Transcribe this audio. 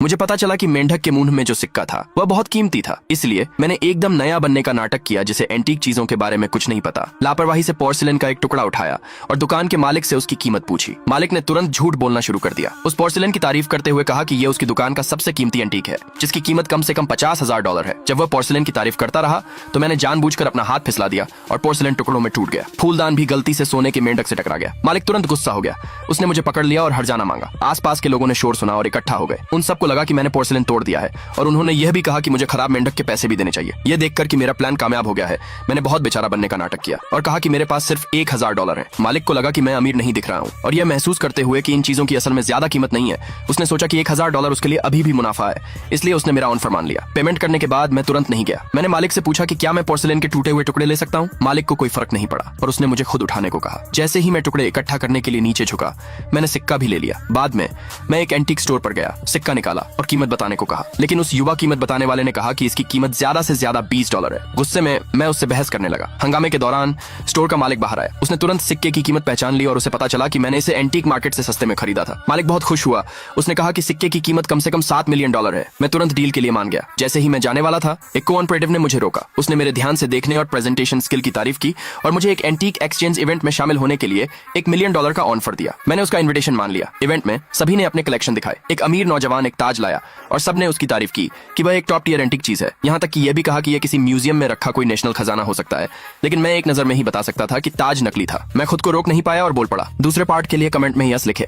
मुझे पता चला कि मेंढक के मुंह में जो सिक्का था वह बहुत कीमती था, इसलिए मैंने एकदम नया बनने का नाटक किया जिसे एंटीक चीजों के बारे में कुछ नहीं पता। लापरवाही से पोर्सिलेन का एक टुकड़ा उठाया और दुकान के मालिक से उसकी कीमत पूछी। मालिक ने तुरंत झूठ बोलना शुरू कर दिया। उस पोर्सिलेन की तारीफ करते हुए कहा कि यह उसकी दुकान का सबसे कीमती एंटीक है, जिसकी कीमत कम से कम $50,000 है। जब वह पोर्सिलेन की तारीफ करता रहा तो मैंने जानबूझकर अपना हाथ फिसला दिया और पोर्सिलेन टुकड़ों में टूट गया। फूलदान भी गलती से सोने के मेंढक से टकरा गया। मालिक तुरंत गुस्सा हो गया। उसने मुझे पकड़ लिया और हर्जाना मांगा। आसपास के लोगों ने शोर सुना और इकट्ठा हो गए। उन सबको लगा कि मैंने पोर्सिलेन तोड़ दिया है और उन्होंने यह भी कहा कि मुझे खराब मेंढक के पैसे भी देने चाहिए। यह देखकर कि मेरा प्लान कामयाब हो गया है, मैंने बहुत बेचारा बनने का नाटक किया और कहा कि मेरे पास सिर्फ $1,000 है। मालिक को लगा कि मैं अमीर नहीं दिख रहा हूँ और यह महसूस करते हुए कि इन चीजों की असल में ज्यादा कीमत नहीं है, उसने सोचा कि $1,000 उसके लिए अभी भी मुनाफा है, इसलिए उसने मेरा ऑफर मान लिया। पेमेंट करने के बाद मैं तुरंत नहीं गया। मैंने मालिक से पूछा कि क्या मैं पोर्सिलेन के टूटे हुए टुकड़े ले सकता हूँ। मालिक को कोई फर्क नहीं पड़ा और उसने मुझे खुद उठाने को कहा। जैसे ही मैं टुकड़े इकट्ठा करने के लिए नीचे झुका, मैंने सिक्का भी ले लिया। बाद में मैं एक एंटीक स्टोर पर गया, सिक्का निकाला और कीमत बताने को कहा, लेकिन उस युवा कीमत बताने वाले ने कहा कि इसकी कीमत ज्यादा से ज्यादा $20 है। गुस्से में मैं उससे बहस करने लगा। हंगामे के दौरान स्टोर का मालिक बाहर आया। उसने तुरंत सिक्के की कीमत पहचान ली और उसे पता चला कि मैंने इसे एंटीक मार्केट से सस्ते में खरीदा था। मालिक बहुत खुश हुआ। उसने कहा कि सिक्के की कीमत कम से कम $7 मिलियन है। मैं तुरंत डील के लिए मान गया। जैसे ही मैं जाने वाला था, एक को-ऑपरेटिव ने मुझे रोका। उसने मेरे ध्यान से देखने और प्रेजेंटेशन स्किल की तारीफ की और मुझे एक एंटीक एक्सचेंज इवेंट में शामिल होने के लिए $1 मिलियन का ऑफर दिया। मैंने उसका इन्विटेशन मान लिया। इवेंट में सभी ने अपने कलेक्शन दिखाए। एक अमीर नौजवान एक ताज लाया और सबने उसकी तारीफ की कि वह एक टॉप टियर एंटीक चीज है। यहाँ तक कि यह भी कहा कि यह किसी म्यूजियम में रखा कोई नेशनल खजाना हो सकता है, लेकिन मैं एक नजर में ही बता सकता था कि ताज नकली था। मैं खुद को रोक नहीं पाया और बोल पड़ा। दूसरे पार्ट के लिए कमेंट में यस लिखे।